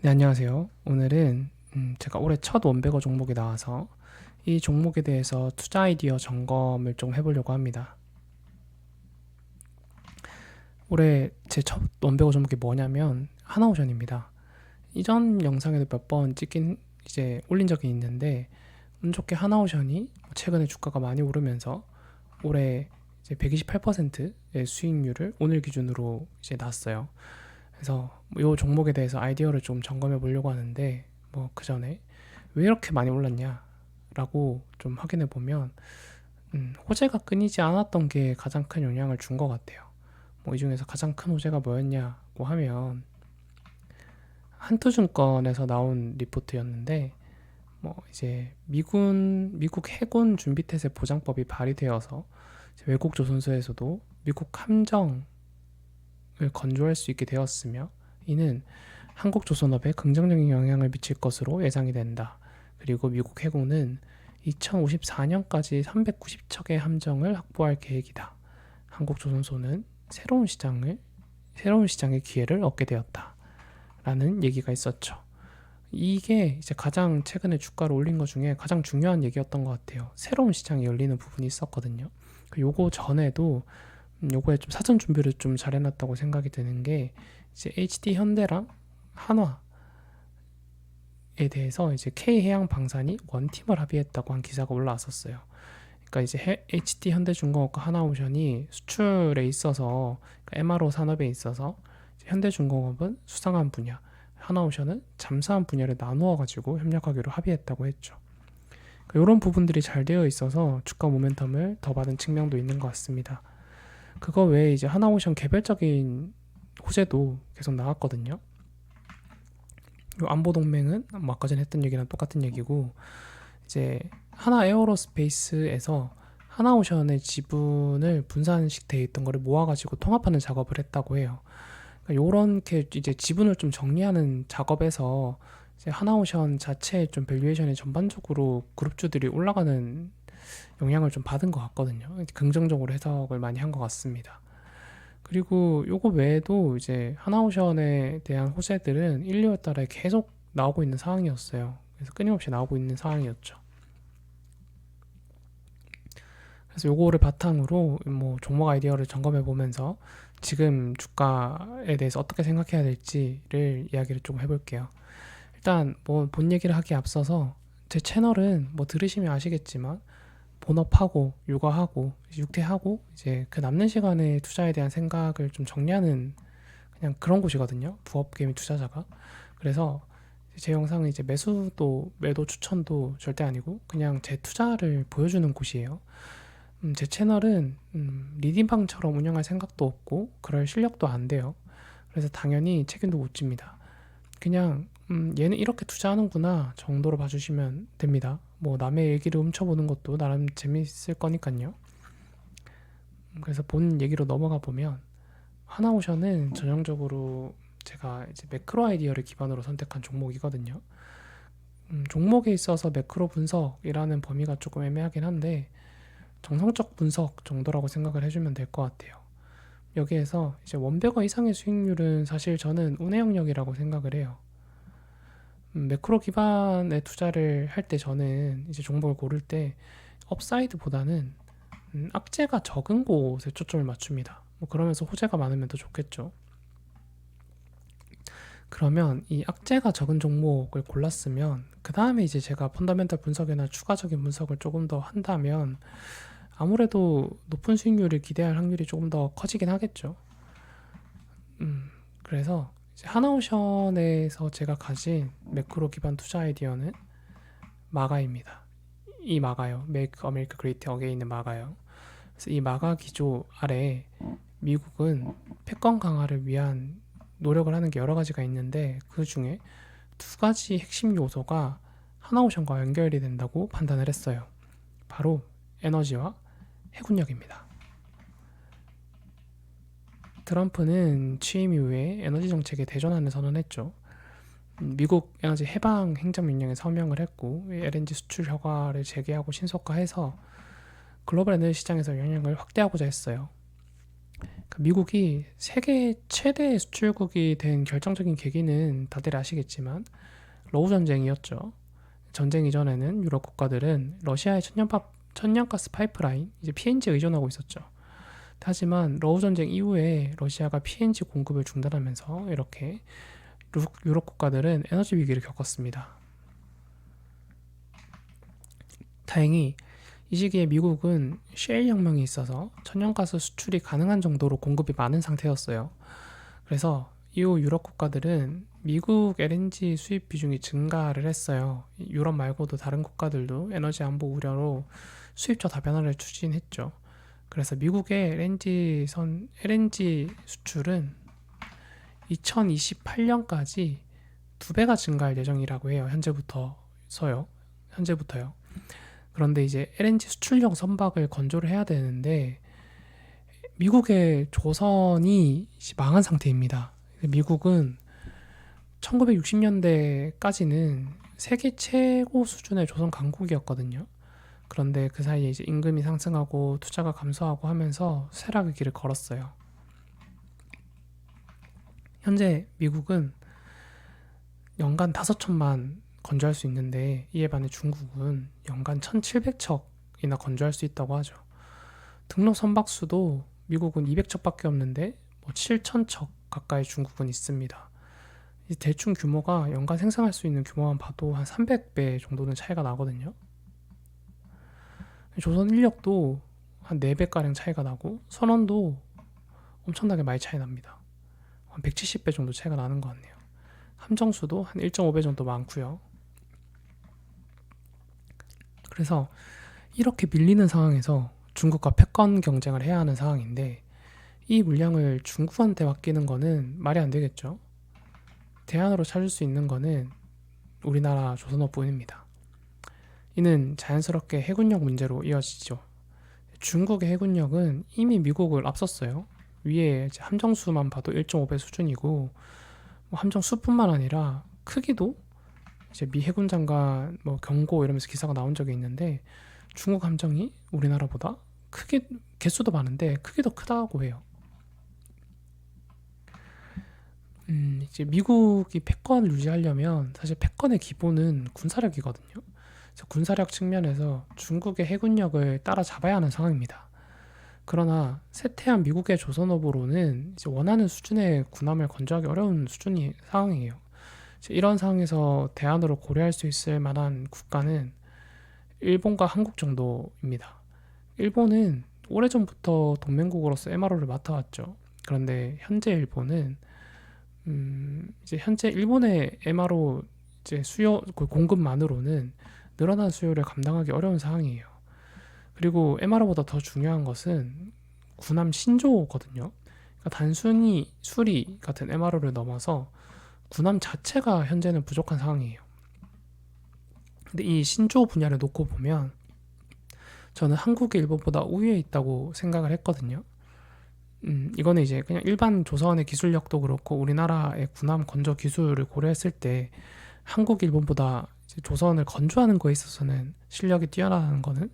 네, 안녕하세요. 오늘은 제가 올해 첫 원베거 종목이 나와서 이 종목에 대해서 투자 아이디어 점검을 좀 해보려고 합니다. 올해 제 첫 원베거 종목이 뭐냐면 하나오션입니다. 이전 영상에도 몇 번 찍긴 이제 올린 적이 있는데 운 좋게 하나오션이 최근에 주가가 많이 오르면서 올해 이제 128%의 수익률을 오늘 기준으로 이제 났어요. 그래서 이 종목에 대해서 아이디어를 좀 점검해 보려고 하는데 뭐 그 전에 왜 이렇게 많이 올랐냐라고 좀 확인해 보면 호재가 끊이지 않았던 게 가장 큰 영향을 준 것 같아요. 뭐 이 중에서 가장 큰 호재가 뭐였냐고 하면 한투증권에서 나온 리포트였는데 뭐 이제 미국 해군 준비태세 보장법이 발의되어서 외국 조선소에서도 미국 함정을 건조할 수 있게 되었으며 이는 한국 조선업에 긍정적인 영향을 미칠 것으로 예상이 된다. 그리고 미국 해군은 2054년까지 390척의 함정을 확보할 계획이다. 한국 조선소는 새로운 시장의 기회를 얻게 되었다. 라는 얘기가 있었죠. 이게 이제 가장 최근에 주가를 올린 것 중에 가장 중요한 얘기였던 것 같아요. 새로운 시장이 열리는 부분이 있었거든요. 요거 전에도 요거에 좀 사전 준비를 좀 잘해놨다고 생각이 드는 게 이제 HD 현대랑 한화에 대해서 이제 K 해양 방산이 원팀을 합의했다고 한 기사가 올라왔었어요. 그러니까 이제 HD 현대중공업과 하나오션이 수출에 있어서 그러니까 MRO 산업에 있어서 현대중공업은 수상한 분야, 하나오션은 잠수함 분야를 나누어 가지고 협력하기로 합의했다고 했죠. 그러니까 이런 부분들이 잘 되어 있어서 주가 모멘텀을 더 받은 측면도 있는 것 같습니다. 그거 외에 이제 하나오션 개별적인 호재도 계속 나왔거든요. 요 안보 동맹은 뭐 아까 전에 했던 얘기랑 똑같은 얘기고 이제 하나 에어로스페이스에서 하나오션의 지분을 분산식 돼 있던 거를 모아가지고 통합하는 작업을 했다고 해요. 그러니까 요렇게 이제 지분을 좀 정리하는 작업에서 이제 하나오션 자체의 좀 밸류에이션이 전반적으로 그룹주들이 올라가는 영향을 좀 받은 것 같거든요. 긍정적으로 해석을 많이 한 것 같습니다. 그리고 요거 외에도 이제 하나오션에 대한 호재들은 1, 2월 달에 계속 나오고 있는 상황이었어요. 그래서 끊임없이 나오고 있는 상황이었죠. 그래서 요거를 바탕으로 뭐 종목 아이디어를 점검해 보면서 지금 주가에 대해서 어떻게 생각해야 될지를 이야기를 좀 해볼게요. 일단 뭐 본 얘기를 하기에 앞서서 제 채널은 뭐 들으시면 아시겠지만 본업하고 육아하고 육퇴하고 이제 그 남는 시간에 투자에 대한 생각을 좀 정리하는 그냥 그런 곳이거든요. 부업 게임 투자자가. 그래서 제 영상은 이제 매수도 매도 추천도 절대 아니고 그냥 제 투자를 보여주는 곳이에요. 제 채널은 리딩방처럼 운영할 생각도 없고 그럴 실력도 안 돼요. 그래서 당연히 책임도 못 집니다. 그냥 얘는 이렇게 투자하는구나 정도로 봐주시면 됩니다. 뭐 남의 얘기를 훔쳐보는 것도 나름 재밌을 거니까요. 그래서 본 얘기로 넘어가 보면 하나오션은 전형적으로 제가 이제 매크로 아이디어를 기반으로 선택한 종목이거든요. 종목에 있어서 매크로 분석이라는 범위가 조금 애매하긴 한데 정성적 분석 정도라고 생각을 해주면 될 것 같아요. 여기에서 이제 원배거 이상의 수익률은 사실 저는 운의 영역이라고 생각을 해요. 매크로 기반의 투자를 할 때 저는 이제 종목을 고를 때 업사이드보다는 악재가 적은 곳에 초점을 맞춥니다. 뭐 그러면서 호재가 많으면 더 좋겠죠. 그러면 이 악재가 적은 종목을 골랐으면 그 다음에 이제 제가 펀더멘털 분석이나 추가적인 분석을 조금 더 한다면 아무래도 높은 수익률을 기대할 확률이 조금 더 커지긴 하겠죠. 그래서 이제 하나오션에서 제가 가진 매크로 기반 투자 아이디어는 마가입니다. 이 마가요. Make America Great Again의 마가요. 그래서 이 마가 기조 아래 미국은 패권 강화를 위한 노력을 하는 게 여러 가지가 있는데 그 중에 두 가지 핵심 요소가 하나오션과 연결이 된다고 판단을 했어요. 바로 에너지와 해군력입니다. 트럼프는 취임 이후에 에너지 정책에 대전환을 선언했죠. 미국 에너지 해방 행정명령에 서명을 했고 LNG 수출 허가를 재개하고 신속화해서 글로벌 에너지 시장에서 영향을 확대하고자 했어요. 미국이 세계 최대 수출국이 된 결정적인 계기는 다들 아시겠지만 러우 전쟁이었죠. 전쟁 이전에는 유럽 국가들은 러시아의 천연가스 파이프라인, 이제 PNG에 의존하고 있었죠. 하지만 러우 전쟁 이후에 러시아가 PNG 공급을 중단하면서 이렇게 유럽 국가들은 에너지 위기를 겪었습니다. 다행히 이 시기에 미국은 셰일 혁명이 있어서 천연가스 수출이 가능한 정도로 공급이 많은 상태였어요. 그래서 이후 유럽 국가들은 미국 LNG 수입 비중이 증가를 했어요. 유럽 말고도 다른 국가들도 에너지 안보 우려로 수입처 다변화를 추진했죠. 그래서 미국의 LNG 수출은 2028년까지 2배가 증가할 예정이라고 해요. 현재부터요. 그런데 이제 LNG 수출용 선박을 건조를 해야 되는데 미국의 조선이 망한 상태입니다. 미국은 1960년대까지는 세계 최고 수준의 조선 강국이었거든요. 그런데 그 사이에 이제 임금이 상승하고 투자가 감소하고 하면서 쇠락의 길을 걸었어요. 현재 미국은 연간 5천만 건조할 수 있는데 이에 반해 중국은 연간 1,700척이나 건조할 수 있다고 하죠. 등록 선박수도 미국은 200척밖에 없는데 7,000척 가까이 중국은 있습니다. 대충 규모가 연간 생산할 수 있는 규모만 봐도 한 300배 정도는 차이가 나거든요. 조선 인력도 한 4배가량 차이가 나고 선원도 엄청나게 많이 차이 납니다. 한 170배 정도 차이가 나는 것 같네요. 함정수도 한 1.5배 정도 많고요. 그래서 이렇게 밀리는 상황에서 중국과 패권 경쟁을 해야 하는 상황인데 이 물량을 중국한테 맡기는 거는 말이 안 되겠죠. 대안으로 찾을 수 있는 거는 우리나라 조선업뿐입니다. 이는 자연스럽게 해군력 문제로 이어지죠. 중국의 해군력은 이미 미국을 앞섰어요. 위에 함정수만 봐도 1.5배 수준이고 함정 수뿐만 아니라 크기도 이제 미 해군 장관 경고 이러면서 기사가 나온 적이 있는데 중국 함정이 우리나라보다 크게 개수도 많은데 크기도 크다고 해요. 이제 미국이 패권을 유지하려면 사실 패권의 기본은 군사력이거든요. 그래서 군사력 측면에서 중국의 해군력을 따라잡아야 하는 상황입니다. 그러나 쇠퇴한 미국의 조선업으로는 이제 원하는 수준의 군함을 건조하기 어려운 상황이에요. 이런 상황에서 대안으로 고려할 수 있을 만한 국가는 일본과 한국 정도입니다. 일본은 오래전부터 동맹국으로서 MRO를 맡아왔죠. 그런데 현재 일본은 이제 현재 일본의 MRO 이제 공급만으로는 늘어난 수요를 감당하기 어려운 상황이에요. 그리고 MRO보다 더 중요한 것은 군함 신조거든요. 그러니까 단순히 수리 같은 MRO를 넘어서 군함 자체가 현재는 부족한 상황이에요. 근데 이 신조 분야를 놓고 보면 저는 한국이 일본보다 우위에 있다고 생각을 했거든요. 이거는 이제 그냥 일반 조선의 기술력도 그렇고 우리나라의 군함 건조 기술을 고려했을 때 한국, 일본보다 이제 조선을 건조하는 거에 있어서는 실력이 뛰어나다는 거는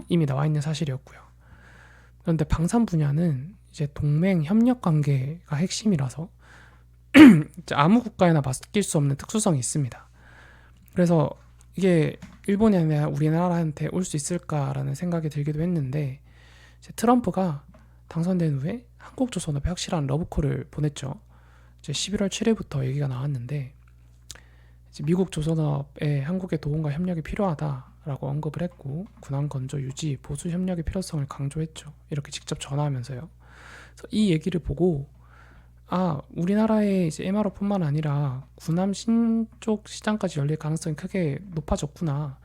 이미 나와 있는 사실이었고요. 그런데 방산 분야는 이제 동맹 협력 관계가 핵심이라서 아무 국가에나 맡길 수 없는 특수성이 있습니다. 그래서 이게 일본이 아니라 우리나라한테 올 수 있을까라는 생각이 들기도 했는데 트럼프가 당선된 후에 한국조선업에 확실한 러브콜을 보냈죠. 이제 11월 7일부터 얘기가 나왔는데 이제 미국 조선업에 한국의 도움과 협력이 필요하다라고 언급을 했고 군함 건조 유지, 보수 협력의 필요성을 강조했죠. 이렇게 직접 전화하면서요. 그래서 이 얘기를 보고 우리나라의 이제 MRO뿐만 아니라 군함 신쪽 시장까지 열릴 가능성이 크게 높아졌구나.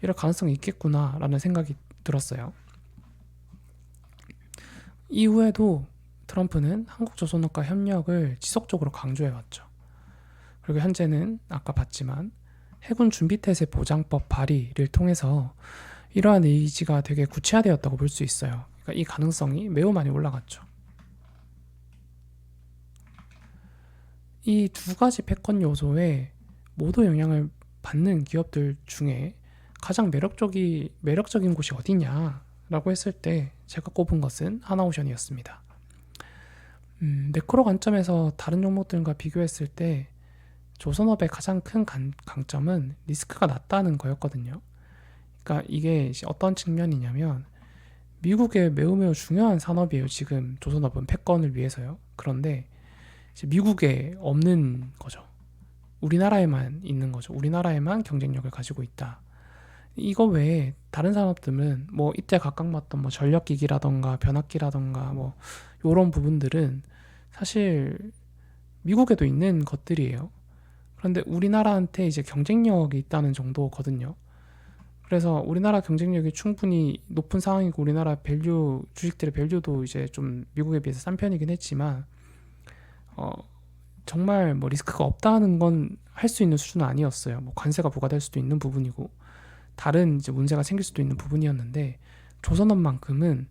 이럴 가능성이 있겠구나라는 생각이 들었어요. 이후에도 트럼프는 한국조선업과 협력을 지속적으로 강조해왔죠. 그리고 현재는 아까 봤지만 해군 준비태세 보장법 발의를 통해서 이러한 의지가 되게 구체화되었다고 볼 수 있어요. 그러니까 이 가능성이 매우 많이 올라갔죠. 이 두 가지 패권 요소에 모두 영향을 받는 기업들 중에 가장 매력적인 곳이 어디냐라고 했을 때 제가 꼽은 것은 하나오션이었습니다. 매크로 관점에서 다른 종목들과 비교했을 때 조선업의 가장 큰 강점은 리스크가 낮다는 거였거든요. 그러니까 이게 어떤 측면이냐면 미국의 매우 매우 중요한 산업이에요. 지금 조선업은 패권을 위해서요. 그런데 이제 미국에 없는 거죠. 우리나라에만 있는 거죠. 우리나라에만 경쟁력을 가지고 있다. 이거 외에 다른 산업들은 뭐 이때 각각 맡던 뭐 전력기기라던가 변압기라던가 뭐 요런 부분들은 사실 미국에도 있는 것들이에요. 그런데 우리나라한테 이제 경쟁력이 있다는 정도거든요. 그래서 우리나라 경쟁력이 충분히 높은 상황이고 우리나라 밸류 주식들의 밸류도 이제 좀 미국에 비해서 싼 편이긴 했지만 어, 정말 뭐 리스크가 없다는 건 할 수 있는 수준은 아니었어요. 뭐 관세가 부과될 수도 있는 부분이고 다른 이제 문제가 생길 수도 있는 부분이었는데 조선업만큼은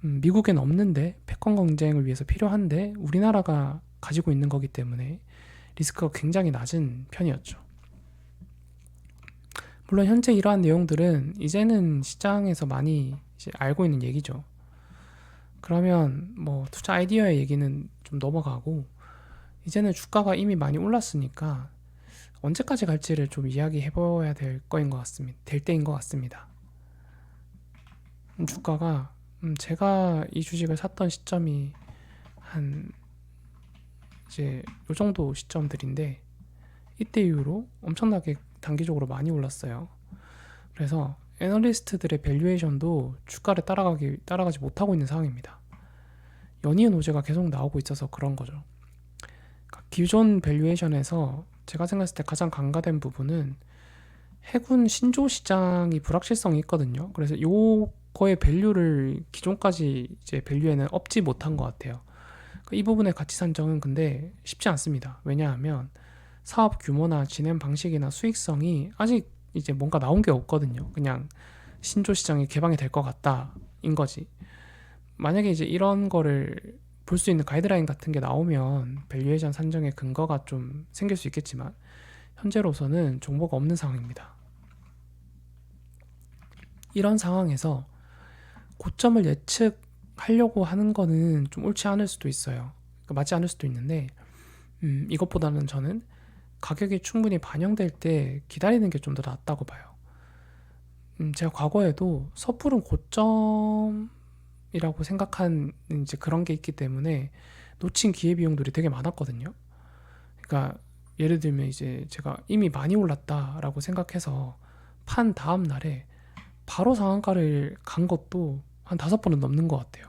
미국엔 없는데 패권 경쟁을 위해서 필요한데 우리나라가 가지고 있는 거기 때문에 리스크가 굉장히 낮은 편이었죠. 물론 현재 이러한 내용들은 이제는 시장에서 많이 이제 알고 있는 얘기죠. 그러면 뭐 투자 아이디어의 얘기는 좀 넘어가고 이제는 주가가 이미 많이 올랐으니까 언제까지 갈지를 좀 이야기해봐야 될 거인 것 같습니다. 될 때인 것 같습니다. 주가가 제가 이 주식을 샀던 시점이 한 이제 요 정도 시점들인데 이때 이후로 엄청나게 단기적으로 많이 올랐어요. 그래서 애널리스트들의 밸류에이션도 주가를 따라가지 못하고 있는 상황입니다. 연이은 호재가 계속 나오고 있어서 그런 거죠. 그러니까 기존 밸류에이션에서 제가 생각했을 때 가장 강화된 부분은 해군 신조 시장이 불확실성이 있거든요. 그래서 요거의 밸류를 기존까지 이제 밸류에는 업지 못한 것 같아요. 이 부분의 가치 산정은 근데 쉽지 않습니다. 왜냐하면 사업 규모나 진행 방식이나 수익성이 아직 이제 뭔가 나온 게 없거든요. 그냥 신조 시장이 개방이 될 것 같다인 거지. 만약에 이제 이런 거를 볼 수 있는 가이드라인 같은 게 나오면 밸류에이션 산정의 근거가 좀 생길 수 있겠지만 현재로서는 정보가 없는 상황입니다. 이런 상황에서 고점을 예측하려고 하는 거는 좀 옳지 않을 수도 있어요. 그러니까 맞지 않을 수도 있는데 이것보다는 저는 가격이 충분히 반영될 때 기다리는 게 좀 더 낫다고 봐요. 제가 과거에도 섣부른 고점이라고 생각한 이제 그런 게 있기 때문에 놓친 기회비용들이 되게 많았거든요. 그러니까 예를 들면 이제 제가 이미 많이 올랐다라고 생각해서 판 다음 날에 바로 상한가를 간 것도 한 5번은 넘는 것 같아요.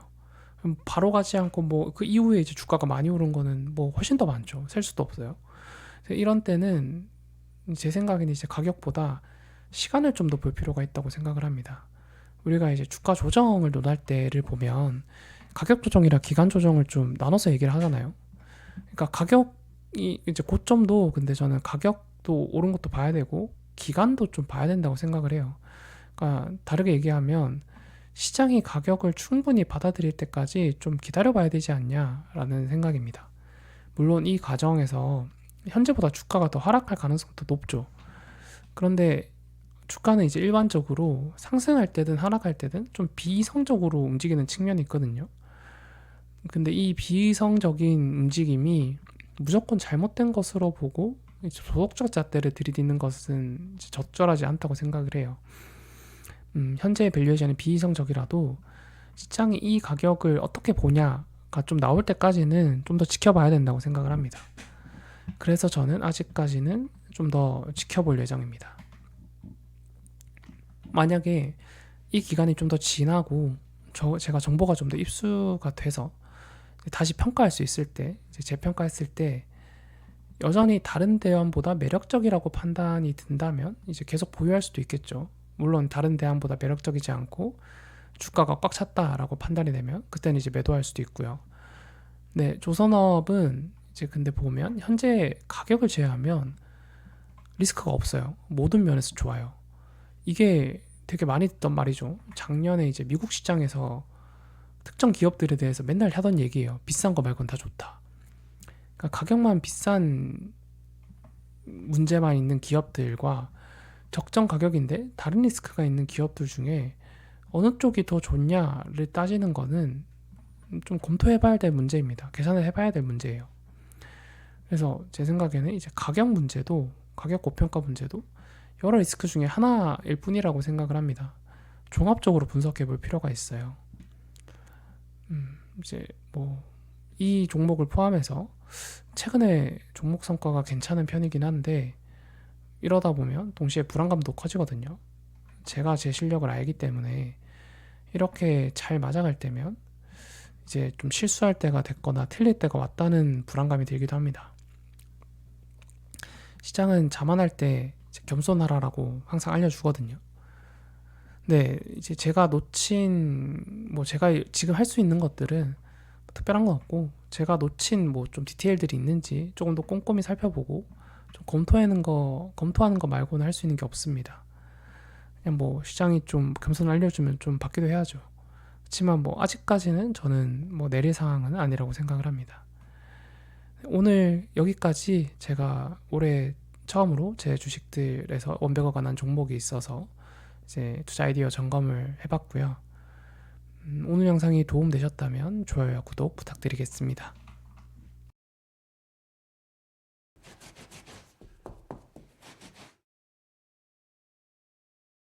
바로 가지 않고 뭐 그 이후에 이제 주가가 많이 오른 거는 뭐 훨씬 더 많죠. 셀 수도 없어요. 이런 때는 제 생각에는 이제 가격보다 시간을 좀 더 볼 필요가 있다고 생각을 합니다. 우리가 이제 주가 조정을 논할 때를 보면 가격 조정이랑 기간 조정을 좀 나눠서 얘기를 하잖아요. 그러니까 가격이 이제 고점도 근데 저는 가격도 오른 것도 봐야 되고 기간도 좀 봐야 된다고 생각을 해요. 그러니까 다르게 얘기하면 시장이 가격을 충분히 받아들일 때까지 좀 기다려봐야 되지 않냐라는 생각입니다. 물론 이 과정에서 현재보다 주가가 더 하락할 가능성도 높죠. 그런데 주가는 이제 일반적으로 상승할 때든 하락할 때든 좀 비이성적으로 움직이는 측면이 있거든요. 근데 이 비이성적인 움직임이 무조건 잘못된 것으로 보고 도덕적 잣대를 들이딛는 것은 적절하지 않다고 생각을 해요. 현재의 밸류에이션이 비이성적이라도 시장이 이 가격을 어떻게 보냐가 좀 나올 때까지는 좀 더 지켜봐야 된다고 생각을 합니다. 그래서 저는 아직까지는 좀 더 지켜볼 예정입니다. 만약에 이 기간이 좀 더 지나고 제가 정보가 좀 더 입수가 돼서 다시 평가할 수 있을 때, 재평가했을 때 여전히 다른 대안보다 매력적이라고 판단이 든다면 이제 계속 보유할 수도 있겠죠. 물론 다른 대안보다 매력적이지 않고 주가가 꽉 찼다라고 판단이 되면 그때는 이제 매도할 수도 있고요. 네, 조선업은 이제 근데 보면 현재 가격을 제외하면 리스크가 없어요. 모든 면에서 좋아요. 이게 되게 많이 듣던 말이죠. 작년에 이제 미국 시장에서 특정 기업들에 대해서 맨날 하던 얘기예요. 비싼 거 말고는 다 좋다. 그러니까 가격만 비싼 문제만 있는 기업들과 적정 가격인데 다른 리스크가 있는 기업들 중에 어느 쪽이 더 좋냐를 따지는 거는 좀 검토해봐야 될 문제입니다. 계산을 해봐야 될 문제예요. 그래서 제 생각에는 이제 가격 문제도, 가격 고평가 문제도 여러 리스크 중에 하나일 뿐이라고 생각을 합니다. 종합적으로 분석해 볼 필요가 있어요. 이제 뭐 이 종목을 포함해서 최근에 종목 성과가 괜찮은 편이긴 한데, 이러다 보면 동시에 불안감도 커지거든요. 제가 제 실력을 알기 때문에 이렇게 잘 맞아갈 때면 이제 좀 실수할 때가 됐거나 틀릴 때가 왔다는 불안감이 들기도 합니다. 시장은 자만할 때 겸손하라라고 항상 알려주거든요. 네, 이제 제가 놓친, 뭐 제가 지금 할 수 있는 것들은 특별한 건 없고, 제가 놓친 뭐 좀 디테일들이 있는지 조금 더 꼼꼼히 살펴보고 좀 검토하는 거 말고는 할 수 있는 게 없습니다. 그냥 뭐 시장이 좀 겸손을 알려주면 좀 받기도 해야죠. 그렇지만 뭐 아직까지는 저는 뭐 내릴 상황은 아니라고 생각을 합니다. 오늘 여기까지 제가 올해 처음으로 제 주식들에서 원배가 관한 종목이 있어서 이제 투자 아이디어 점검을 해봤고요. 오늘 영상이 도움되셨다면 좋아요와 구독 부탁드리겠습니다.